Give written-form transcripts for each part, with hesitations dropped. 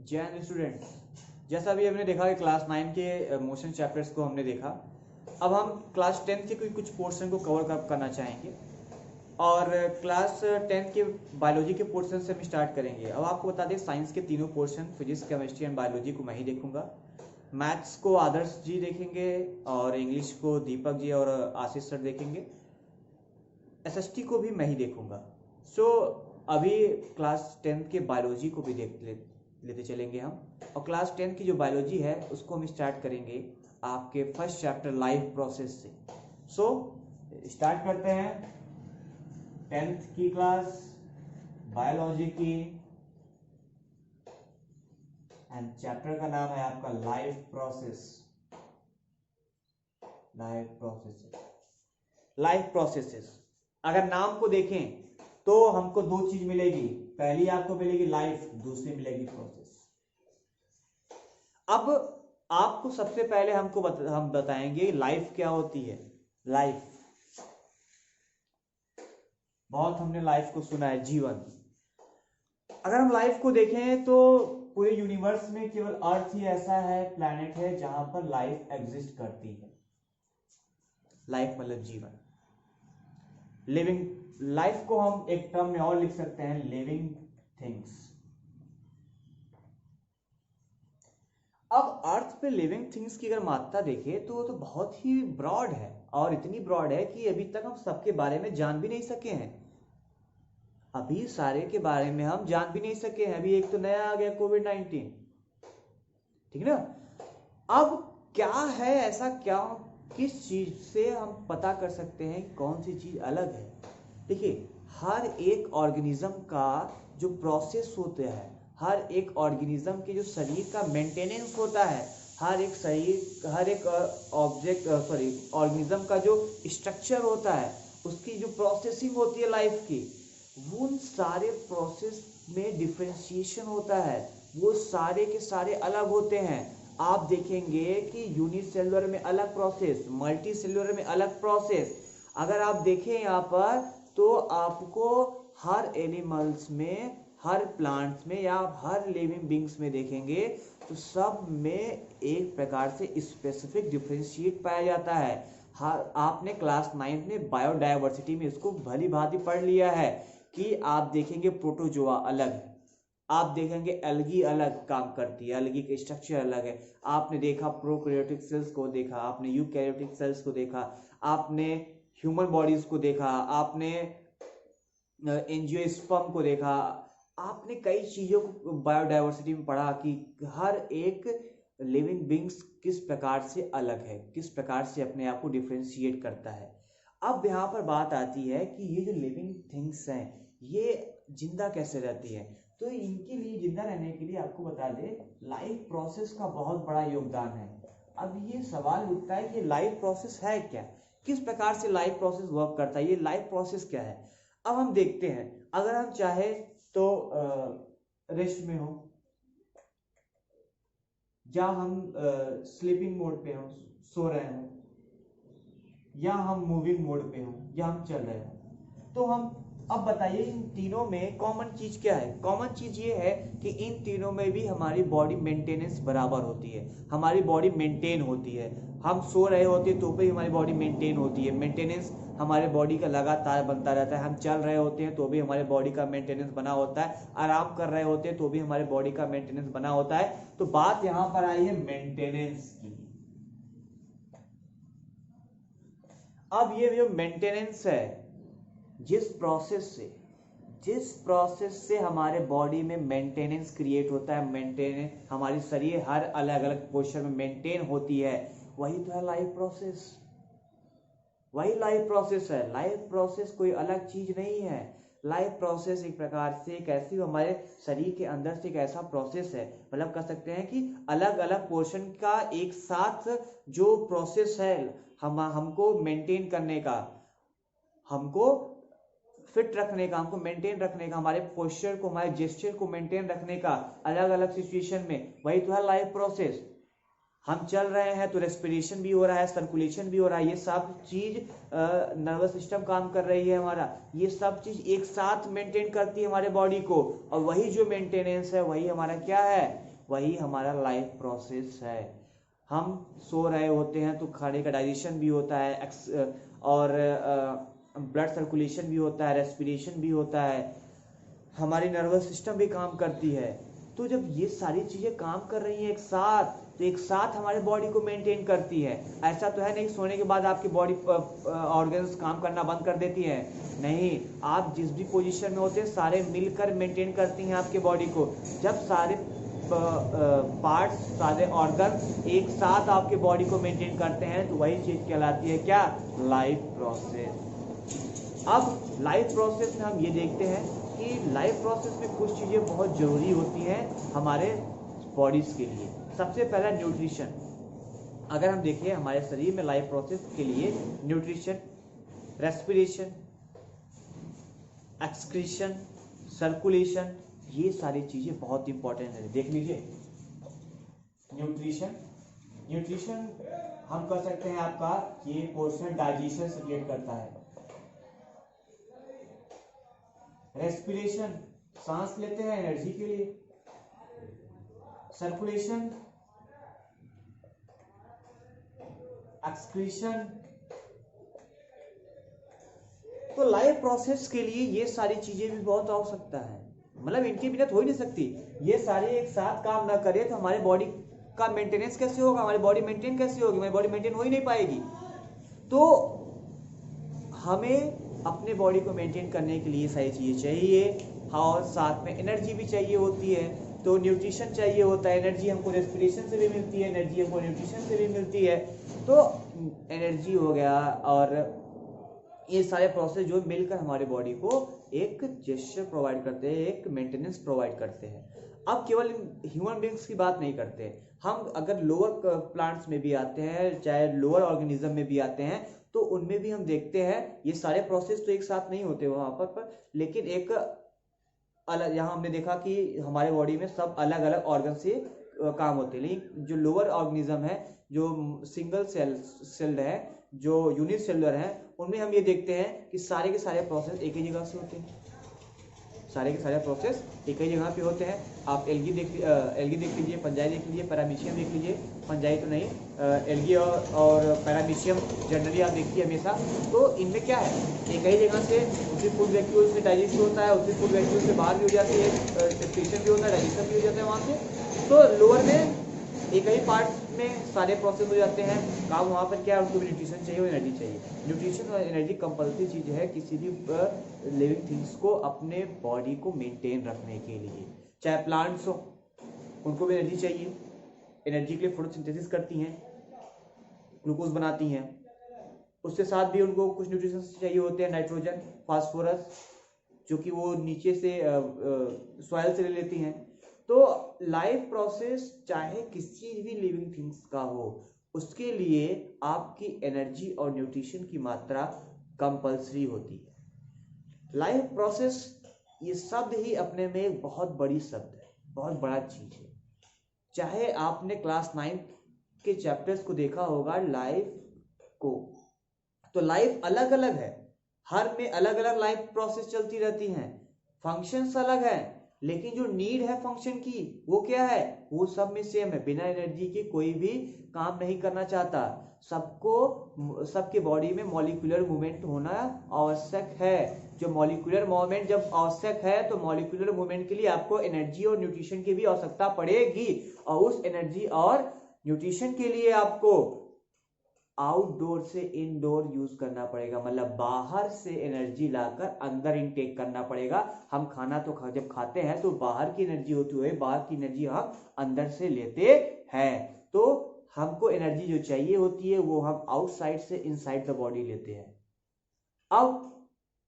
Jain students, जैसा अभी हमने देखा कि क्लास 9 के मोशन चैप्टर्स को हमने देखा, अब हम क्लास 10 के कुछ पोर्शन को कवर करना चाहेंगे और क्लास 10 के बायोलॉजी के पोर्शन से हम स्टार्ट करेंगे। अब आपको बता दें, साइंस के तीनों portion physics, chemistry and biology को मैं ही देखूंगा, मैथ्स को आदर्श जी देखेंगे और इंग्लिश को दीपक जी और आशीष सर देखेंगे, एसएसटी को भी मैं ही देखूंगा। सो अभी क्लास 10 के बायोलॉजी को भी लेते चलेंगे हम, और क्लास 10 की जो बायोलॉजी है उसको हम स्टार्ट करेंगे आपके फर्स्ट चैप्टर लाइफ प्रोसेस से। सो स्टार्ट करते हैं 10th की क्लास बायोलॉजी की, एंड चैप्टर का नाम है आपका लाइफ प्रोसेस। लाइफ प्रोसेसेस, अगर नाम को देखें तो हमको दो चीज मिलेगी, पहली आपको मिलेगी लाइफ, दूसरी मिलेगी प्रोसेस। अब आपको सबसे पहले हम बताएंगे लाइफ क्या होती है। लाइफ, बहुत हमने लाइफ को सुना है, जीवन। अगर हम लाइफ को देखें तो पूरे यूनिवर्स में केवल अर्थ ही ऐसा है, प्लैनेट है, जहां पर लाइफ एग्जिस्ट करती है। लाइफ मतलब जीवन, लिविंग। लाइफ को हम एक टर्म में और लिख सकते हैं, लिविंग थिंग्स। अब अर्थ पे लिविंग थिंग्स की अगर मात्रा देखें तो वो तो बहुत ही ब्रॉड है, और इतनी ब्रॉड है कि अभी तक हम सबके बारे में जान भी नहीं सके हैं। अभी सारे के बारे में हम जान भी नहीं सके हैं। अभी एक तो नया आ गया कोविड-19, ठीक ना। अब क्या है ऐसा, क्या किस चीज से हम पता कर सकते हैं कि कौन सी चीज अलग है। देखिए, हर एक ऑर्गेनिज्म का जो प्रोसेस होता है, हर एक ऑर्गेनिज्म के जो शरीर का मेंटेनेंस होता है, हर एक ऑर्गेनिज्म का जो स्ट्रक्चर होता है, उसकी जो प्रोसेसिंग होती है लाइफ की, उन सारे प्रोसेस में डिफरेंशिएशन होता है। वो सारे के सारे अलग होते हैं। आप देखेंगे कि यूनिसेलुलर में अलग प्रोसेस, मल्टी सेलुलर में अलग प्रोसेस। अगर आप देखें यहाँ पर तो आपको हर एनिमल्स में, हर प्लांट्स में या हर लिविंग बींग्स में देखेंगे तो सब में एक प्रकार से स्पेसिफिक डिफरेंशिएट पाया जाता है। आपने क्लास 9 में बायोडायवर्सिटी में इसको भली भांति पढ़ लिया है कि आप देखेंगे प्रोटोजोआ अलग है, आप देखेंगे एल्गी अलग काम करती है, एल्गी के स्ट्रक्चर अलग है। आपने देखा प्रोकैरियोटिक सेल्स को देखा, आपने यूकैरियोटिक सेल्स को देखा, आपने ह्यूमन बॉडीज को देखा, आपने एंजियोस्पर्म को देखा, आपने कई चीजों को बायोडायवर्सिटी में पढ़ा कि हर एक लिविंग बींग्स किस प्रकार से अलग है, किस प्रकार से अपने आप को डिफरेंशिएट करता है। अब यहाँ पर बात आती है कि ये जो लिविंग थिंग्स हैं ये जिंदा कैसे रहती है। तो इनके लिए, जिंदा रहने के लिए आपको बता दें, लाइफ प्रोसेस का बहुत बड़ा योगदान है। अब ये सवाल उठता है कि लाइफ प्रोसेस है क्या, किस प्रकार से लाइफ प्रोसेस वर्क करता है, ये लाइफ प्रोसेस क्या है। अब हम देखते हैं, अगर हम चाहे तो रेस्ट में हो, या हम स्लीपिंग मोड पे हो, सो रहे हो, या हम मूविंग मोड पे हो, या हम चल रहे हो, तो हम अब बताइए इन तीनों में कॉमन चीज क्या है। कॉमन चीज ये है कि इन तीनों में भी हमारी बॉडी मेंटेनेंस बराबर होती है, हमारी बॉडी मेंटेन होती है। हम सो रहे होते हैं तो भी हमारी बॉडी मेंटेन होती है, मेंटेनेंस हमारे बॉडी का लगातार बनता रहता है। हम चल रहे होते हैं तो भी हमारे बॉडी का मेंटेनेंस बना होता है, आराम कर रहे होते हैं तो भी हमारे बॉडी का मेंटेनेंस बना होता है। तो बात यहां पर आई है मेंटेनेंस की। अब ये जो मेंटेनेंस है, जिस प्रोसेस से हमारे बॉडी में मेंटेनेंस क्रिएट होता है, मेंटेनेंस, हमारी शरीर हर अलग अलग पोजीशन में मेंटेन होती है, वही तो है लाइफ प्रोसेस। वही लाइफ प्रोसेस है। लाइफ प्रोसेस कोई अलग चीज नहीं है। लाइफ प्रोसेस एक प्रकार से एक ऐसी, हमारे शरीर के अंदर से एक ऐसा प्रोसेस है, मतलब कह सकते हैं कि अलग अलग पोर्शन का एक साथ जो प्रोसेस है हमको मेंटेन करने का, हमको फिट रखने का, हमको मेंटेन रखने का, हमारे पोस्चर को, हमारे जेस्चर को मेंटेन रखने का अलग अलग सिचुएशन में, वही तो है लाइफ प्रोसेस। हम चल रहे हैं तो रेस्पिरेशन भी हो रहा है, सर्कुलेशन भी हो रहा है, ये सब चीज नर्वस सिस्टम काम कर रही है हमारा, ये सब चीज एक साथ मेंटेन करती है हमारे बॉडी को। और वही जो मेंटेनेंस है वही हमारा क्या है, वही हमारा लाइफ प्रोसेस है। हम सो रहे होते हैं तो खाने का डाइजेशन भी होता है, और ब्लड सर्कुलेशन भी होता है, रेस्पिरेशन भी होता है, हमारी नर्वस सिस्टम भी काम करती है। तो जब ये सारी चीज़ें काम कर रही हैं एक साथ, तो एक साथ हमारे बॉडी को मेंटेन करती है। ऐसा तो है नहीं सोने के बाद आपकी बॉडी ऑर्गन्स काम करना बंद कर देती है, नहीं, आप जिस भी पोजीशन में होते हैं सारे मिलकर मेंटेन करती हैं आपके बॉडी को। जब सारे पार्ट्स, सारे ऑर्गन एक साथ आपके बॉडी को मेंटेन करते हैं तो वही चीज़ कहलाती है क्या? Life process. अब लाइफ प्रोसेस में हम ये देखते हैं कि लाइफ प्रोसेस में कुछ चीज़ें बहुत ज़रूरी होती हैं हमारे बॉडीज़ के लिए। सबसे पहला न्यूट्रिशन। अगर हम देखें हमारे शरीर में लाइफ प्रोसेस के लिए न्यूट्रिशन, रेस्पिरेशन, एक्सक्रीशन, सर्कुलेशन, ये सारी चीज़ें बहुत इंपॉर्टेंट है। देख लीजिए, न्यूट्रिशन हम कह सकते हैं आपका ये पोर्शन डाइजेशन से रिलेट करता है। रेस्पिरेशन, सांस लेते हैं एनर्जी के लिए। Circulation, excretion. तो लाइफ प्रोसेस के लिए ये सारी चीजें भी बहुत आवश्यकता है, मतलब इनके बिना तो हो ही नहीं सकती। ये सारे एक साथ काम ना करे तो हमारे बॉडी का मेंटेनेंस कैसे होगा, हमारी बॉडी मेंटेन कैसे होगी, हमारी बॉडी मेंटेन हो ही नहीं पाएगी। तो हमें अपने बॉडी को मेंटेन करने के लिए सारी चीजें चाहिए, और साथ में एनर्जी भी चाहिए होती है। तो न्यूट्रिशन चाहिए होता है, एनर्जी हमको रेस्पिरेशन से भी मिलती है, एनर्जी हमको न्यूट्रिशन से भी मिलती है। तो एनर्जी हो गया, और ये सारे प्रोसेस जो मिलकर हमारे बॉडी को एक जेस्चर प्रोवाइड करते हैं, एक मेंटेनेंस प्रोवाइड करते हैं। अब केवल ह्यूमन बींग्स की बात नहीं करते, हम अगर लोअर प्लांट्स में भी आते हैं, चाहे लोअर ऑर्गेनिज्म में भी आते हैं, तो उनमें भी हम देखते हैं ये सारे प्रोसेस तो एक साथ नहीं होते वहां पर लेकिन एक अलग, यहाँ हमने देखा कि हमारे बॉडी में सब अलग अलग ऑर्गन से काम होते हैं। लेकिन जो लोअर ऑर्गेनिज्म है, जो सिंगल सेल्ड है, जो यूनिट सेलुलर है, उनमें हम ये देखते हैं कि सारे के सारे प्रोसेस एक ही जगह से होते हैं। सारे के सारे प्रोसेस एक ही जगह पे होते हैं। आप एल्गी देख लीजिए, फंजाई देख लीजिए, पैरामीशियम देख लीजिए। फंजाई तो नहीं, एल्गी और पैरामीशियम जनरली आप देखिए हमेशा। तो इनमें क्या है, एक ही जगह से उसी फूड वैक्यूल से डाइजेस्ट होता है, उसी फूड वैक्यूल से बाहर भी हो जाती है, एक्सक्रीशन भी होता है, डाइजेशन भी हो जाता है वहाँ से। तो लोअर में एक ही पार्ट में सारे प्रोसेस हो जाते हैं। काम वहाँ पर क्या है, उनको भी न्यूट्रिशन चाहिए और एनर्जी चाहिए। न्यूट्रिशन और एनर्जी कंपल्सरी चीज़ है किसी भी लिविंग थिंग्स को अपने बॉडी को मेंटेन रखने के लिए। चाहे प्लांट्स हो, उनको भी एनर्जी चाहिए, एनर्जी के लिए फोटोसिंथेसिस करती हैं, ग्लूकोज बनाती हैं। उसके साथ भी उनको कुछ न्यूट्रिशन चाहिए होते हैं, नाइट्रोजन, फास्फोरस, जो कि वो नीचे से सॉइल से ले लेती हैं। तो लाइफ प्रोसेस चाहे किसी भी लिविंग थिंग्स का हो, उसके लिए आपकी एनर्जी और न्यूट्रिशन की मात्रा कंपल्सरी होती है। लाइफ प्रोसेस ये शब्द ही अपने में एक बहुत बड़ी शब्द है, बहुत बड़ा चीज है। चाहे आपने क्लास 9 के चैप्टर्स को देखा होगा लाइफ को, तो लाइफ अलग अलग है, हर में अलग अलग लाइफ प्रोसेस चलती रहती हैं, फंक्शंस अलग हैं, लेकिन जो नीड है फंक्शन की वो क्या है, वो सब में सेम है। बिना एनर्जी के कोई भी काम नहीं करना चाहता। सबको, सबके बॉडी में मॉलिक्यूलर मूवमेंट होना आवश्यक है। जो मॉलिक्यूलर मूवमेंट जब आवश्यक है, तो मॉलिक्यूलर मूवमेंट के लिए आपको एनर्जी और न्यूट्रिशन की भी आवश्यकता पड़ेगी, और उस एनर्जी और न्यूट्रिशन के लिए आपको आउटडोर से इनडोर यूज करना पड़ेगा, मतलब बाहर से एनर्जी लाकर अंदर इनटेक करना पड़ेगा। हम खाना तो जब खाते हैं तो बाहर की एनर्जी होती है, बाहर की एनर्जी हम अंदर से लेते हैं। तो हमको एनर्जी जो चाहिए होती है वो हम आउटसाइड से इनसाइड द बॉडी लेते हैं। अब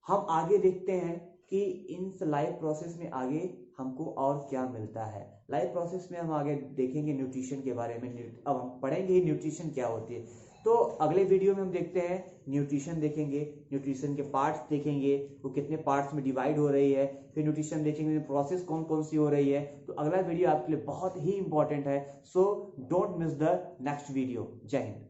हम आगे देखते हैं कि इन लाइफ प्रोसेस में आगे हमको और क्या मिलता है। लाइफ प्रोसेस में हम आगे देखेंगे न्यूट्रिशन के बारे में। अब हम पढ़ेंगे न्यूट्रिशन क्या होती है। तो अगले वीडियो में हम देखते हैं न्यूट्रिशन देखेंगे, न्यूट्रिशन के पार्ट्स देखेंगे, वो कितने पार्ट्स में डिवाइड हो रही है, फिर न्यूट्रिशन देखेंगे प्रोसेस कौन कौन सी हो रही है। तो अगला वीडियो आपके लिए बहुत ही इंपॉर्टेंट है, so don't miss the next video. जय हिंद।